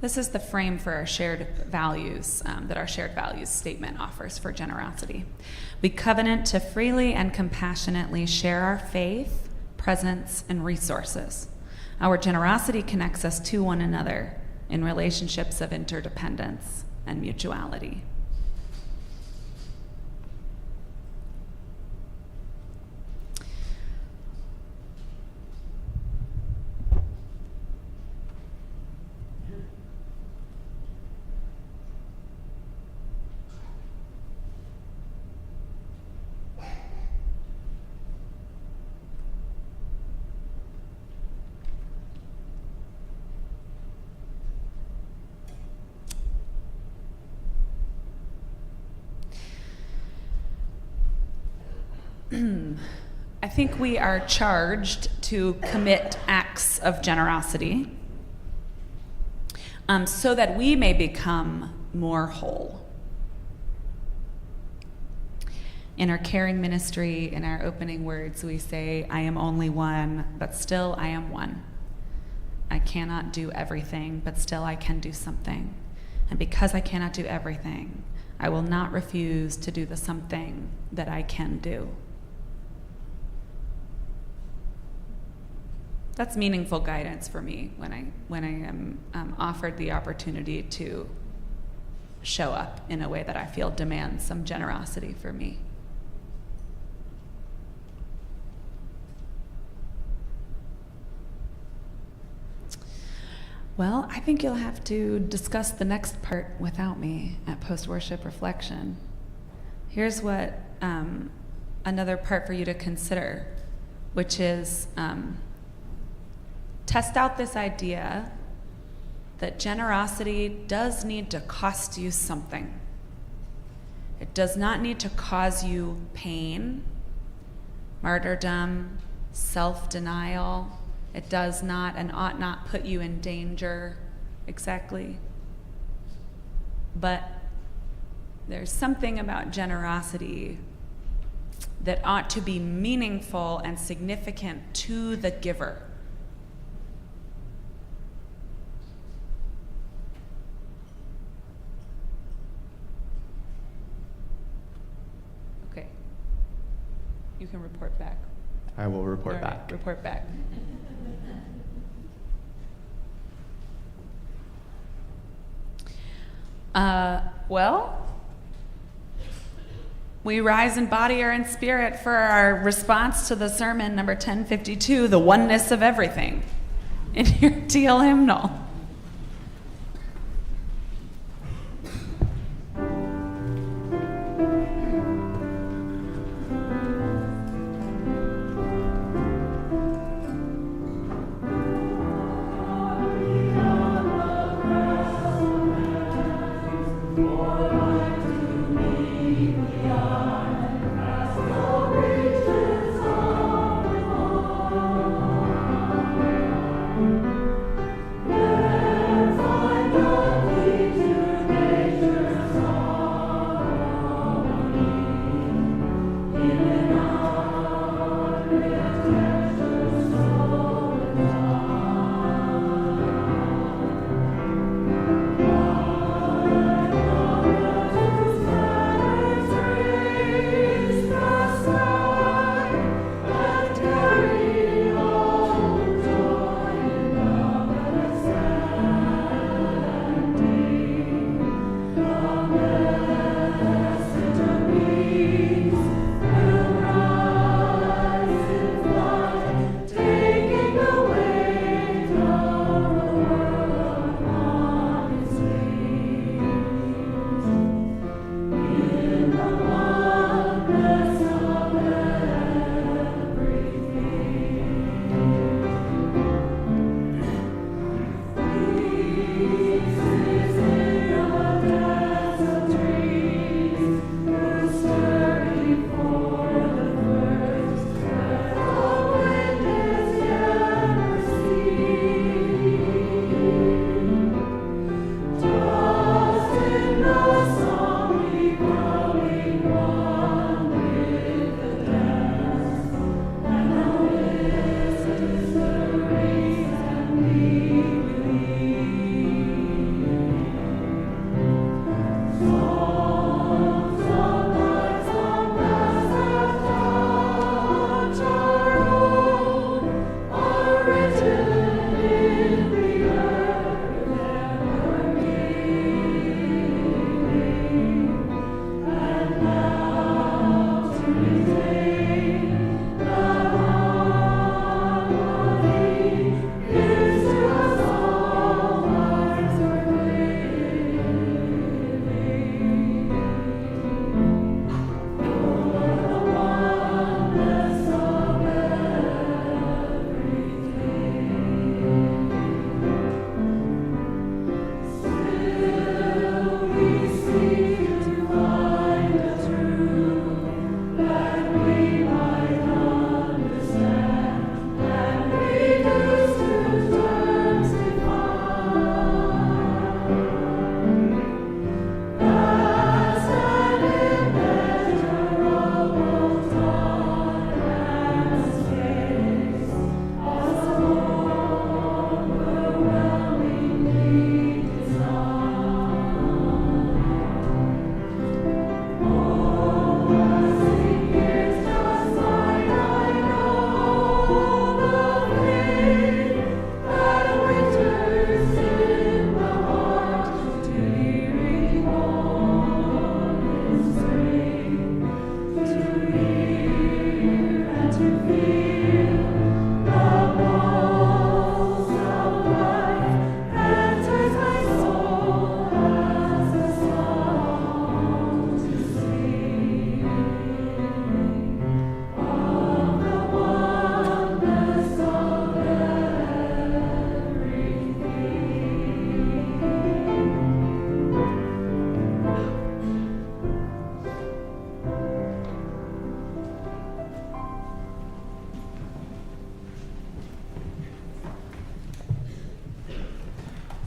This is the frame for our shared values, that our shared values statement offers for generosity. We covenant to freely and compassionately share our faith, presence, and resources. Our generosity connects us to one another in relationships of interdependence and mutuality. I think we are charged to commit acts of generosity so that we may become more whole. In our caring ministry, in our opening words, we say, I am only one, but still I am one. I cannot do everything, but still I can do something. And because I cannot do everything, I will not refuse to do the something that I can do. That's meaningful guidance for me when I am offered the opportunity to show up in a way that I feel demands some generosity for me. Well, I think you'll have to discuss the next part without me at post-worship reflection. Here's what another part for you to consider, which is test out this idea that generosity does need to cost you something. It does not need to cause you pain, martyrdom, self-denial. It does not and ought not put you in danger exactly. But there's something about generosity that ought to be meaningful and significant to the giver. Okay. You can report back. I will report All right, back. report back. Well, we rise in body or in spirit for our response to the sermon number 1052, the oneness of everything, in your teal hymnal. Thank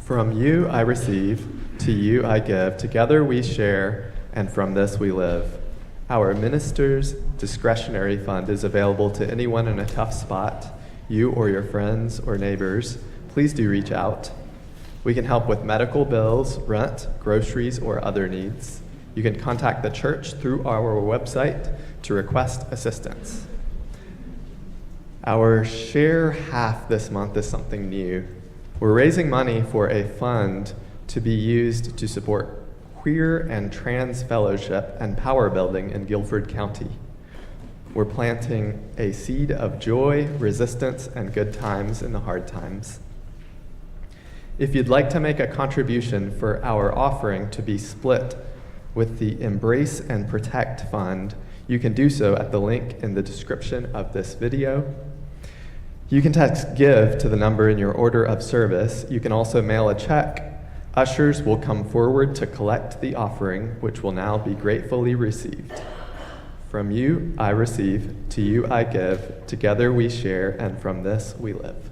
From you I receive, to you I give, together we share, and from this we live. Our minister's discretionary fund is available to anyone in a tough spot, you or your friends or neighbors. Please do reach out. We can help with medical bills, rent, groceries, or other needs. You can contact the church through our website to request assistance. Our share half this month is something new. We're raising money for a fund to be used to support queer and trans fellowship and power building in Guilford County. We're planting a seed of joy, resistance, and good times in the hard times. If you'd like to make a contribution for our offering to be split with the Embrace and Protect Fund, you can do so at the link in the description of this video. You can text GIVE to the number in your order of service. You can also mail a check. Ushers will come forward to collect the offering, which will now be gratefully received. From you I receive, to you I give, together we share, and from this we live.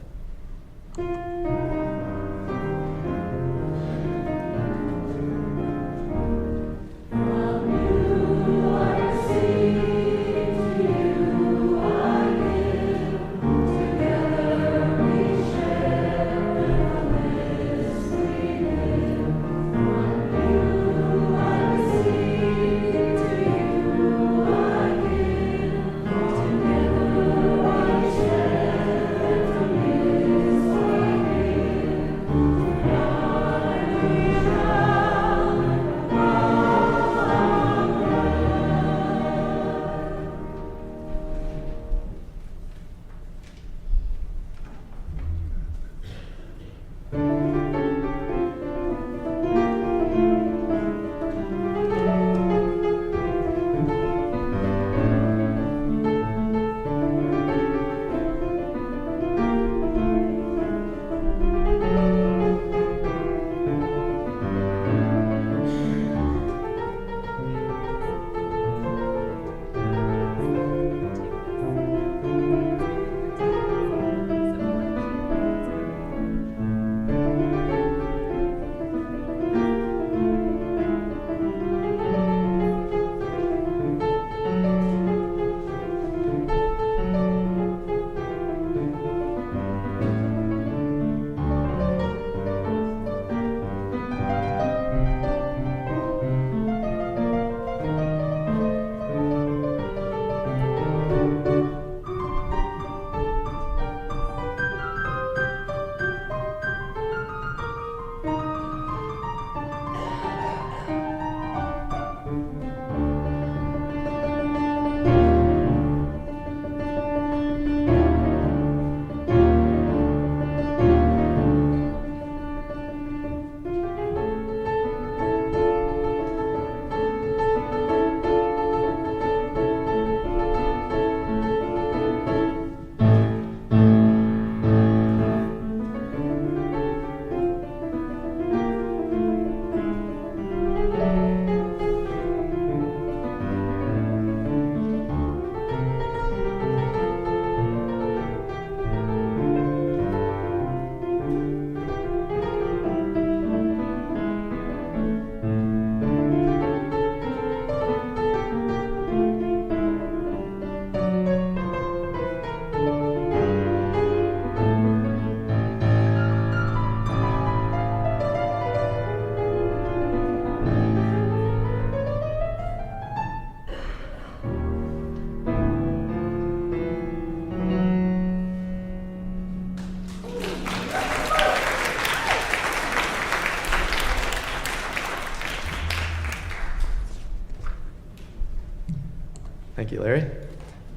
Thank you, Larry.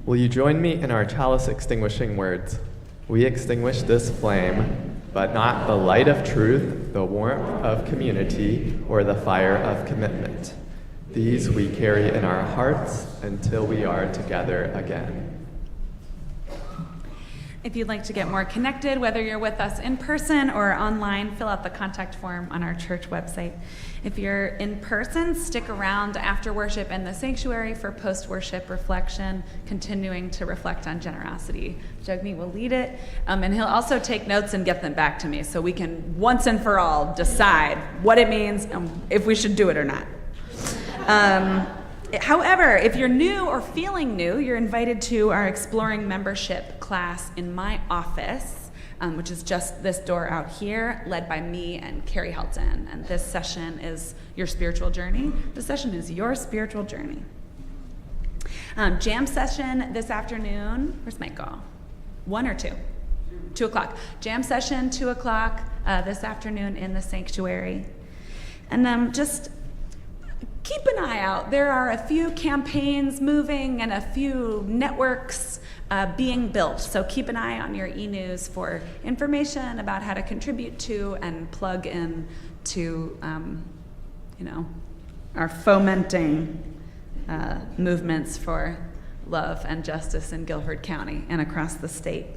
Will you join me in our chalice extinguishing words? We extinguish this flame, but not the light of truth, the warmth of community, or the fire of commitment. These we carry in our hearts until we are together again. If you'd like to get more connected, whether you're with us in person or online, fill out the contact form on our church website. If you're in person, stick around after worship in the sanctuary for post-worship reflection, continuing to reflect on generosity. Jagmeet will lead it, and he'll also take notes and get them back to me so we can once and for all decide what it means and if we should do it or not. However, if you're new or feeling new, you're invited to our Exploring Membership class in my office, which is just this door out here, led by me and Carrie Helton. And this session is your spiritual journey. This session is your spiritual journey. Jam session this afternoon. Where's Michael? 1 or 2? 2 o'clock. Jam session, 2 o'clock this afternoon in the sanctuary. And just keep an eye out. There are a few campaigns moving and a few networks being built. So keep an eye on your e-news for information about how to contribute to and plug in to, our fomenting movements for love and justice in Guilford County and across the state.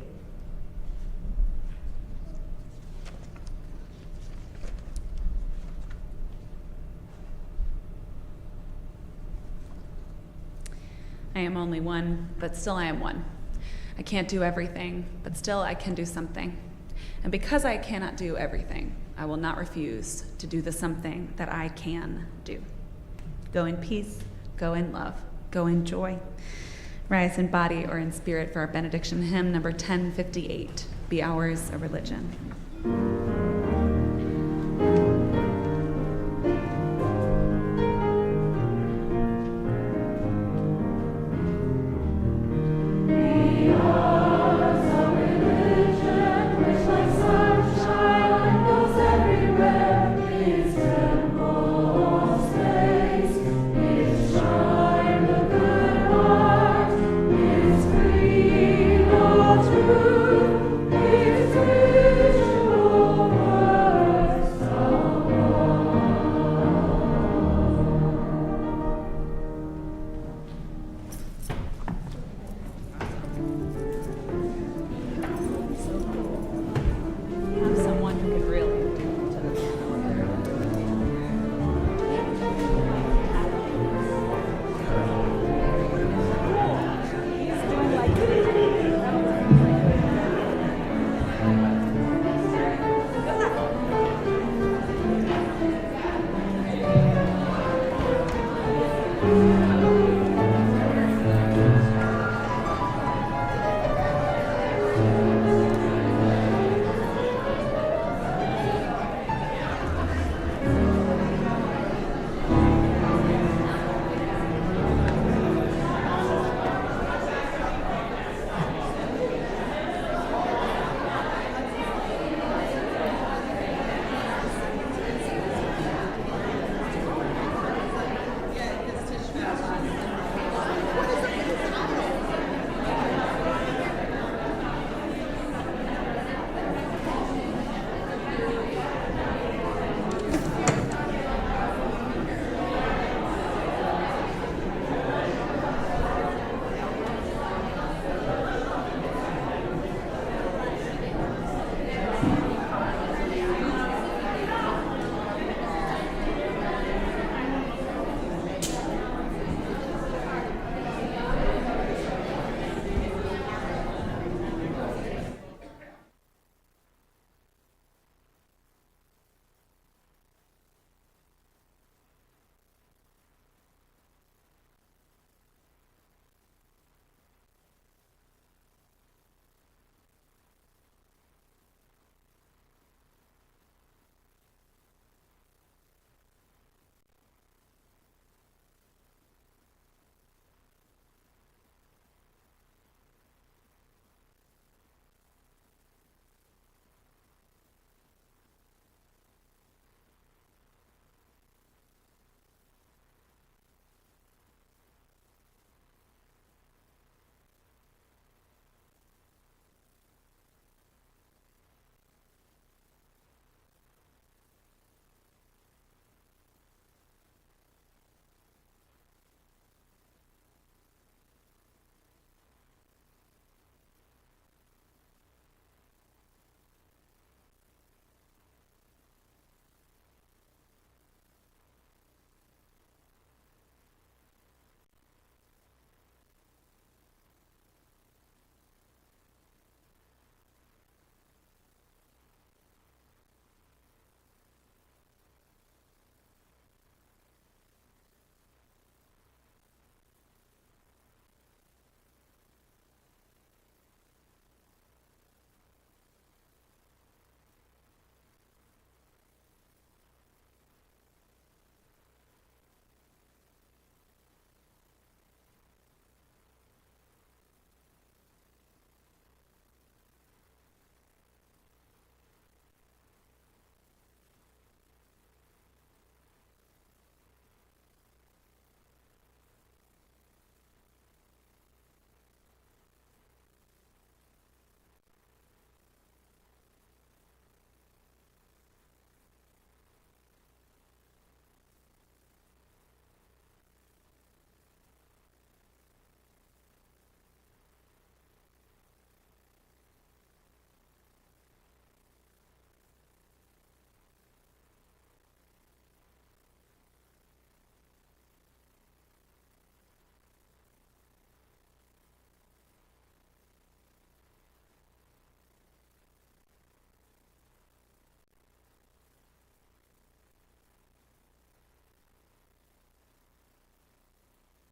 I am only one, but still I am one. I can't do everything, but still I can do something. And because I cannot do everything, I will not refuse to do the something that I can do. Go in peace, go in love, go in joy. Rise in body or in spirit for our benediction hymn, number 1058, Be Ours a Religion.